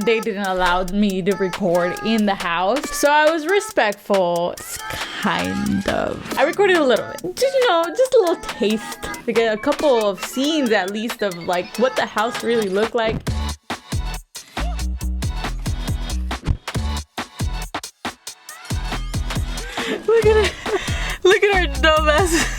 they didn't allow me to record in the house, so I was respectful. Kind of. I recorded a little bit, just a little taste, like a couple of scenes at least of like what the house really looked like. Look at our dumbass.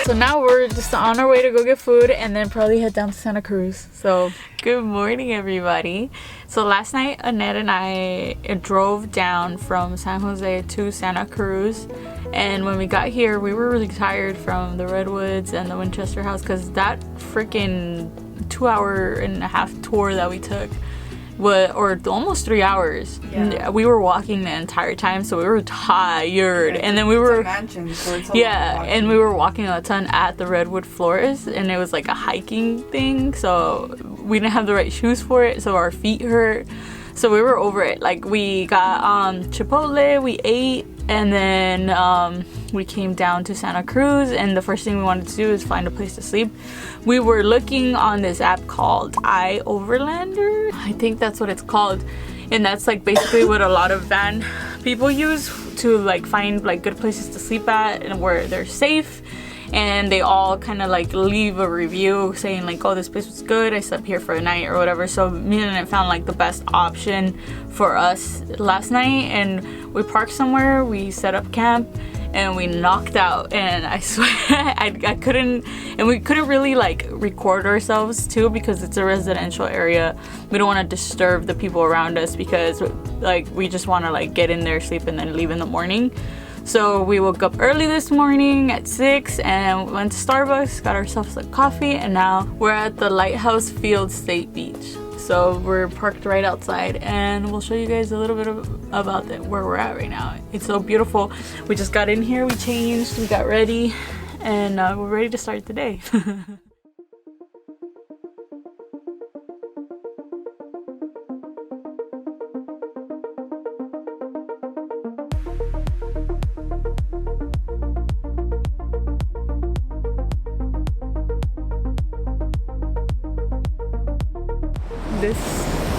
So now we're just on our way to go get food and then probably head down to Santa Cruz. So good morning, everybody. So last night Annette and I drove down from San Jose to Santa Cruz, and when we got here we were really tired from the Redwoods and the Winchester House, because that freaking 2.5-hour tour that we took, or almost 3 hours. Yeah. We were walking the entire time, so we were tired. Yeah, and then we were mansion, so it's and we were walking a ton at the Redwood Forest, and it was like a hiking thing, so we didn't have the right shoes for it, so our feet hurt. So we were over it. Like, we got Chipotle, we ate, and then we came down to Santa Cruz, and the first thing we wanted to do is find a place to sleep. We were looking on this app called iOverlander. I think that's what it's called. And that's like basically what a lot of van people use to like find like good places to sleep at and where they're safe. And they all kind of like leave a review saying like, oh, this place was good, I slept here for a night or whatever. So me and I found like the best option for us last night, and we parked somewhere, we set up camp, and we knocked out. And I swear I couldn't, and we couldn't really like record ourselves too, because it's a residential area. We don't want to disturb the people around us, because like we just want to like get in there, sleep, and then leave in the morning. So we woke up early this morning at 6 and went to Starbucks, got ourselves a coffee, and now we're at the Lighthouse Field State Beach. So we're parked right outside, and we'll show you guys a little bit about where we're at right now. It's so beautiful. We just got in here, we changed, we got ready, and we're ready to start the day. This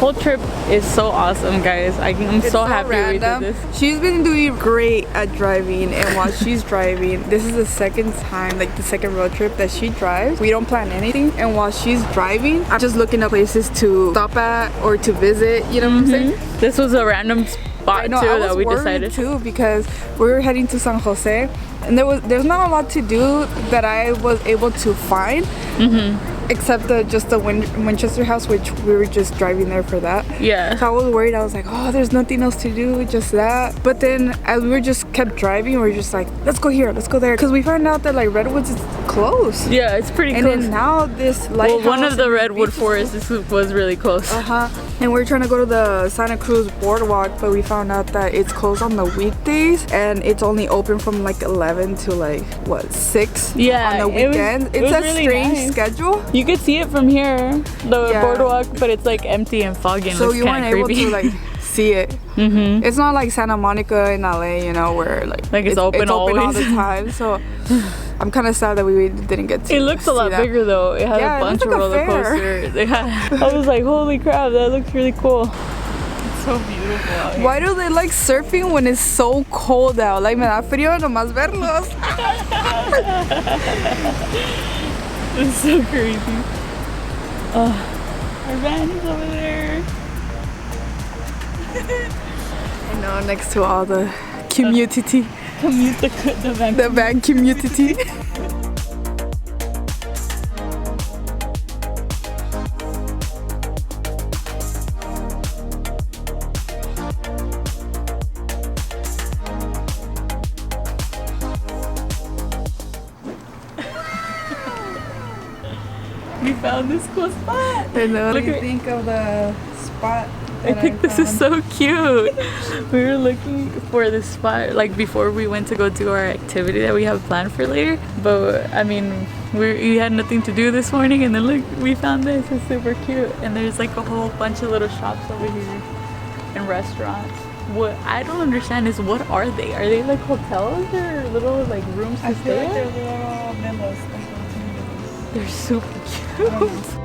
whole trip is so awesome, guys. I'm so happy random. We did this. She's been doing great at driving, and while she's driving, this is the second time, like the second road trip that she drives. We don't plan anything, and while she's driving, I'm just looking at places to stop at or to visit, you know what I'm saying? This was a random spot too that we decided too, because we were heading to San Jose, and there's not a lot to do that I was able to find. Except just the Winchester House, which we were just driving there for that. Yeah. So I was worried. I was like, oh, there's nothing else to do, just that. But then as we were just kept driving, we were just like, let's go here, let's go there. Because we found out that like Redwoods is close. Yeah, it's pretty close. And then now this lighthouse. Well, one of the Redwood forests was really close. And we're trying to go to the Santa Cruz boardwalk, but we found out that it's closed on the weekdays, and it's only open from like 11 to like, what, 6 on the weekend. It's a really strange schedule. You could see it from here, the boardwalk, but it's like empty and foggy, and so you weren't able to like see it. It's not like Santa Monica in LA, you know, where like it's open always. All the time. So I'm kind of sad that we didn't get to. It looks a lot bigger though. It had a bunch of roller coasters. I was like, holy crap, that looks really cool. It's so beautiful out here. Why do they like surfing when it's so cold out? Like, me da frío nomás verlos. It's so crazy. Our van is over there. I know, next to all the community. The van community. We found this cool spot. I know. What do you think of the spot? I think this is so cute. We were looking for this spot like before we went to go do our activity that we have planned for later. But I mean, we had nothing to do this morning, and then look, we found this. It's super cute. And there's like a whole bunch of little shops over here and restaurants. What I don't understand is, what are they? Are they like hotels or little like rooms to stay in? Like they're little villas. They're super cute.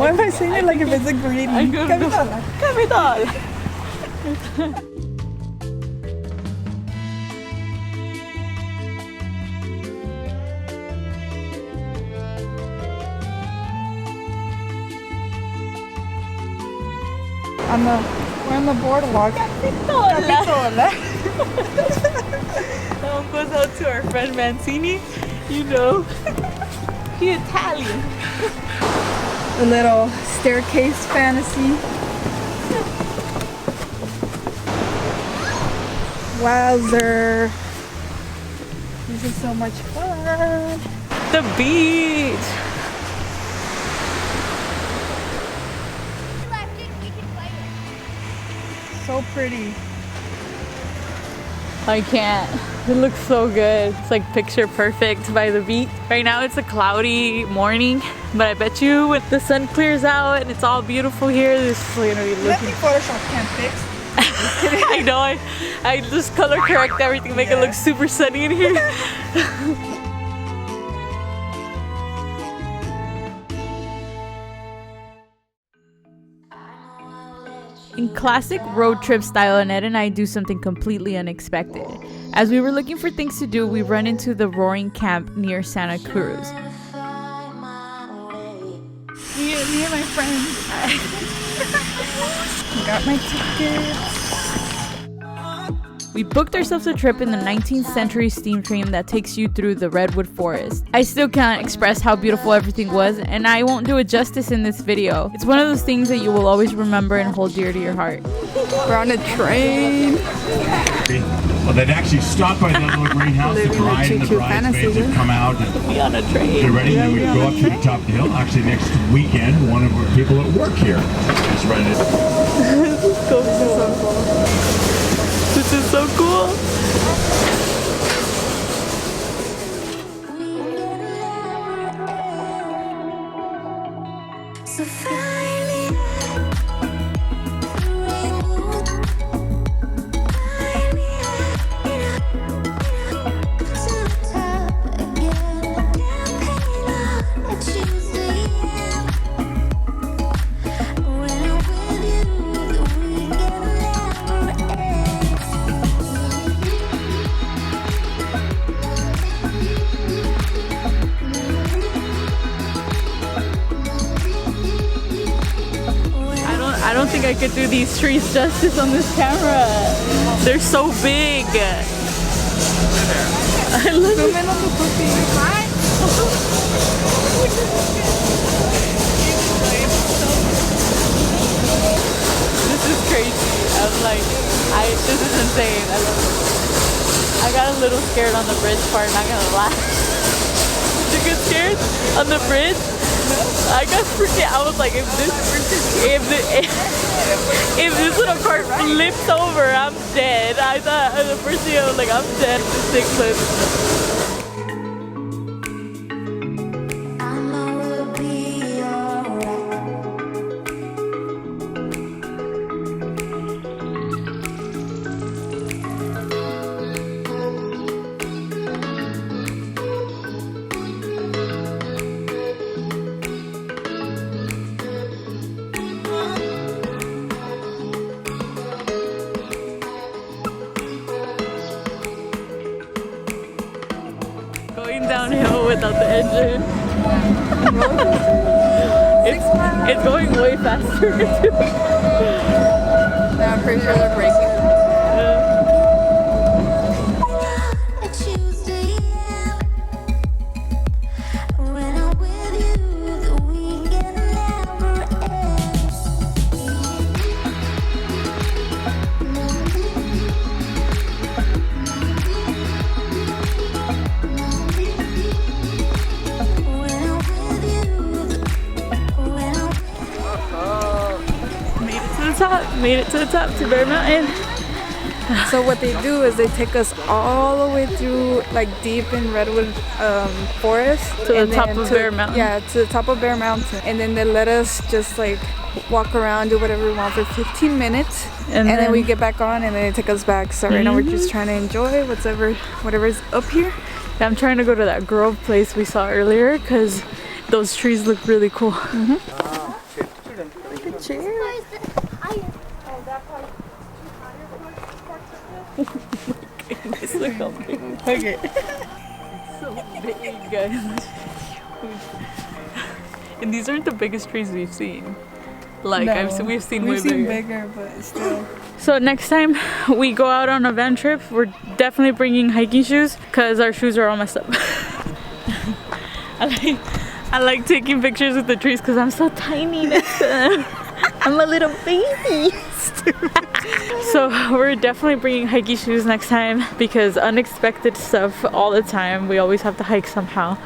Why am I saying it like if it's a greeting? Capitola. Capitola. We're on the boardwalk. Capitola. That one goes out to our friend Mancini. You know, he Italian. A little staircase fantasy. Wowzer. This is so much fun. The beach. So pretty. I can't. It looks so good. It's like picture perfect by the beach. Right now it's a cloudy morning, but I bet you when the sun clears out and it's all beautiful here, this is gonna be looking. Nothing Photoshop can't fix. I know. I just color correct everything, make it look super sunny in here. In classic road trip style, Annette and I do something completely unexpected. As we were looking for things to do, we run into the Roaring Camp near Santa Cruz. Me and my friends. Got my tickets. We booked ourselves a trip in the 19th century steam train that takes you through the redwood forest. I still can't express how beautiful everything was, and I won't do it justice in this video. It's one of those things that you will always remember and hold dear to your heart. We're on a train. Well, they'd actually stop by the little greenhouse. The bride and the bridesmaids would come out and Be on a train. get ready, and we'd go up to the top of the hill. Actually, next weekend, one of our people at work here is running it. This is so cool. I don't think I could do these trees justice on this camera. They're so big. I love it. This is crazy. I'm like, this is insane. I love it. I got a little scared on the bridge part, not gonna lie. Did you get scared on the bridge? I got freaked out. I was like, if this little cart flips over, I'm dead. I thought the first thing I was like, I'm dead if this thing flips. Going downhill without the engine. It's going way faster too. Yeah, I'm pretty sure they're braking. Made it to the top, to Bear Mountain. So what they do is they take us all the way through, like, deep in redwood forest To the top of Bear Mountain. Yeah, to the top of Bear Mountain, and then they let us just like walk around, do whatever we want for 15 minutes, and then we get back on, and then they take us back. So right now we're just trying to enjoy whatever's up here. I'm trying to go to that grove place we saw earlier because those trees look really cool. Cheers. Goodness, look how big. Okay. It's so big, guys. And these aren't the biggest trees we've seen. Like, No. we've seen way bigger, but still. So next time we go out on a van trip, we're definitely bringing hiking shoes because our shoes are all messed up. I like taking pictures with the trees because I'm so tiny next to them. I'm a little baby. So we're definitely bringing hiking shoes next time because unexpected stuff all the time. We always have to hike somehow.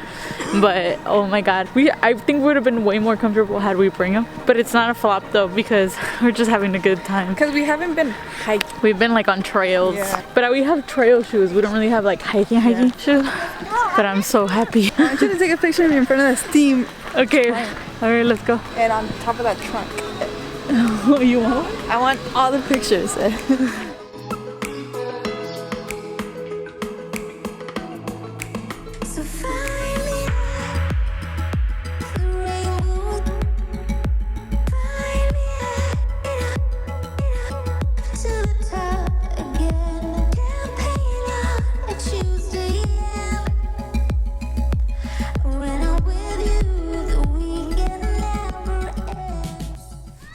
But oh my god, I think we would have been way more comfortable had we bring them. But it's not a flop though because we're just having a good time. Because we haven't been hiking. We've been like on trails. Yeah. But we have trail shoes. We don't really have like hiking shoes. But I'm so happy. I want you to take a picture of me in front of the steam Okay, alright, let's go. and on top of that trunk. Oh, you want? I want all the pictures. So finally, the rainbow. Finally, to the top again. Campaign on a Tuesday. When I'm with you, the weekend never ends.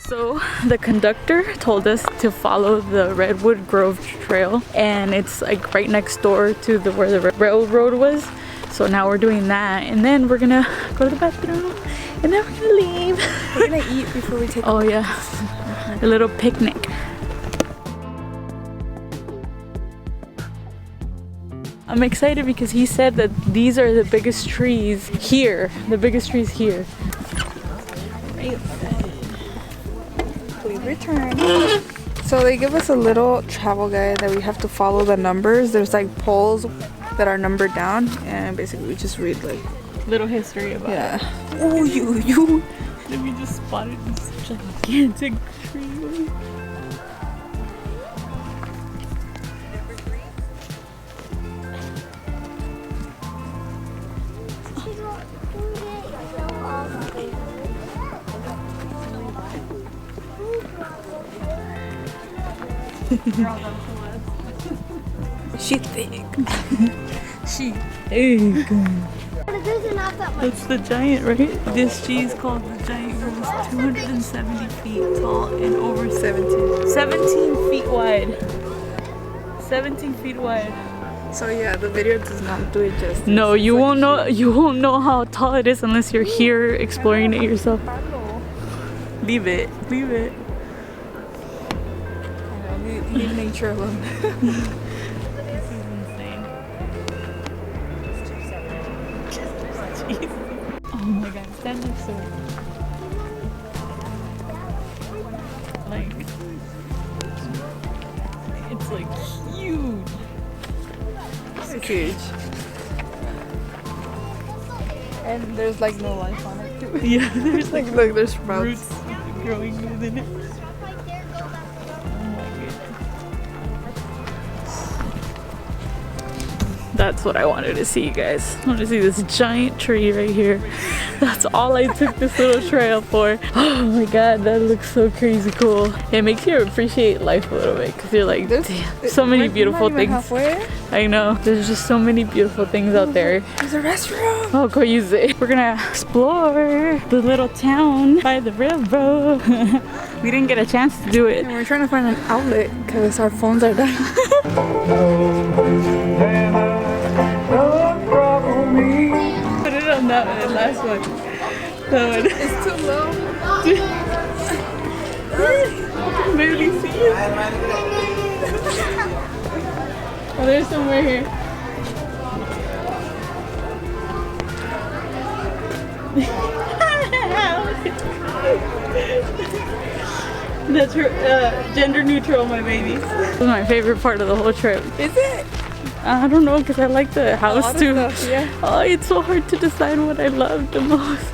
So the conductor told us to follow the Redwood Grove Trail, and it's like right next door to where the railroad was. So now we're doing that, and then we're gonna go to the bathroom, and then we're gonna leave. We're gonna eat before we take. Oh yeah, a little picnic. I'm excited because he said that these are the biggest trees here. The biggest trees here. Please return. So they give us a little travel guide that we have to follow the numbers. There's like poles that are numbered down, and basically we just read like Little history about it. Oh, you. Then we just spotted this gigantic tree. She thick. She big. There's enough that much. That's the giant, right? This cheese called the giant girl is 270 feet tall and over 17 feet wide. 17 feet wide. So yeah, the video does not do it justice. No, you It's won't like know. You won't know how tall it is unless you're here exploring it yourself. Leave it. Leave it. leave nature alone. This is insane. Jeez. Oh my god, stand next to it. Like, it's like huge. It's huge. And there's like no life on it too. Yeah, there's like Look, there's sprouts. roots growing within it. That's what I wanted to see, guys. I want to see this giant tree right here. That's all I took this little trail for. Oh my god, that looks so crazy cool. It makes you appreciate life a little bit because you're like, damn, so many beautiful things. Halfway. I know. There's just so many beautiful things out there. There's a restroom. I'll go use it. We're gonna explore the little town by the railroad. We didn't get a chance to do it. And we're trying to find an outlet because our phones are dying. Put it on that one, the last one. That one. It's too low. I can barely see it. Oh, there's somewhere here. That's gender neutral, my babies. This is my favorite part of the whole trip. Is it? I don't know, because I like the house too. Yeah. Oh, it's so hard to decide what I love the most.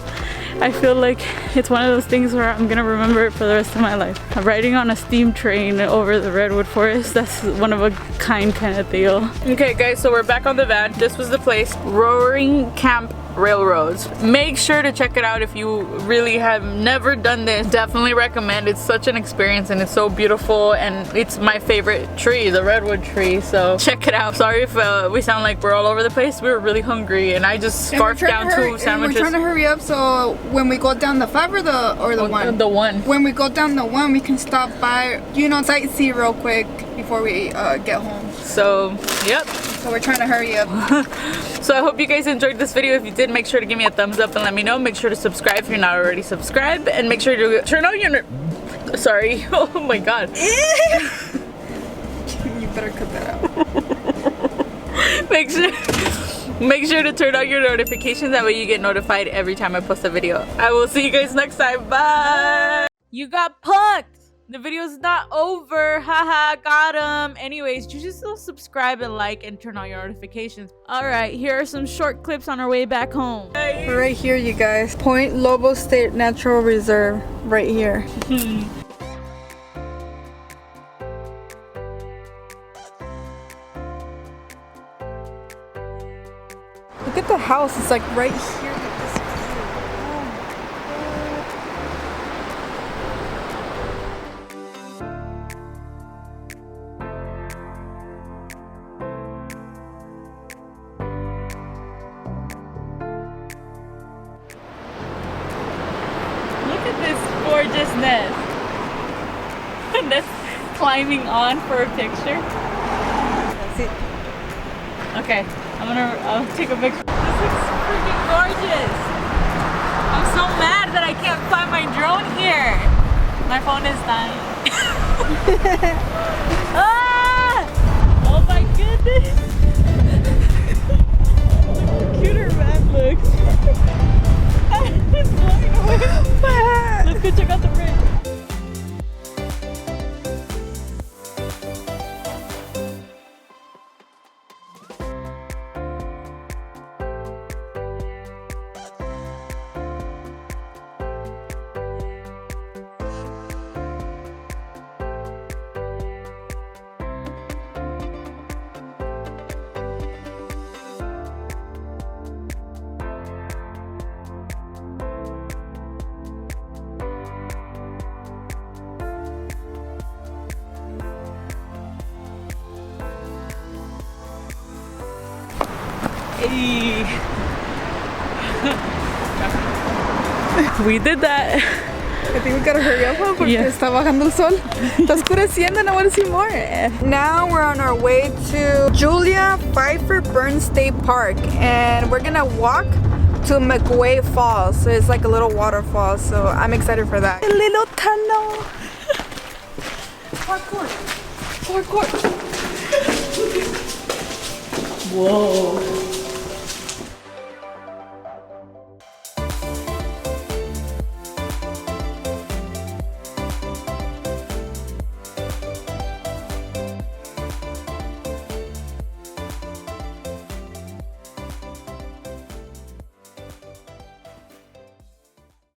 I feel like it's one of those things where I'm gonna remember it for the rest of my life. I'm riding on a steam train over the redwood forest. That's one of a kind of deal. Okay guys, so we're back on the van. This was the place, Roaring Camp railroads. Make sure to check it out if you really have never done this. Definitely recommend. It's such an experience and it's so beautiful, and it's my favorite tree, the redwood tree. So check it out. Sorry if we sound like we're all over the place. We were really hungry and I just scarfed down 2 sandwiches. We're trying to hurry up so when we go down the 5 or the 1? The 1. When we go down the 1, we can stop by, you know, sightsee real quick before we get home. So, yep. So we're trying to hurry up. So I hope you guys enjoyed this video. If you did, make sure to give me a thumbs up and let me know. Make sure to subscribe if you're not already subscribed, and make sure to turn on your sorry. Oh my god. You better cut that out. Make sure to turn on your notifications. That way you get notified every time I post a video. I will see you guys next time. Bye. You got punked. The video's not over. Haha, got him. Anyways, you just still subscribe and like and turn on your notifications. Alright, here are some short clips on our way back home. We're right here, you guys. Point Lobo State Natural Reserve. Right here. Look at the house. It's like right here. Look at this gorgeousness. That's climbing on for a picture. That's it. Okay, I'll take a picture. This looks freaking gorgeous. I'm so mad that I can't fly my drone here. My phone is dying. Ah! Oh my goodness. Look how cute her man looks. It's flying away. Let's go check out the bridge. Hey. We did that. I think we gotta hurry up, huh? Porque está bajando el sol. Está oscureciendo and I want to see more. Now we're on our way to Julia Pfeiffer Burns State Park, and we're gonna walk to McWay Falls. So it's like a little waterfall, so I'm excited for that. A little tunnel. Parkour. Whoa.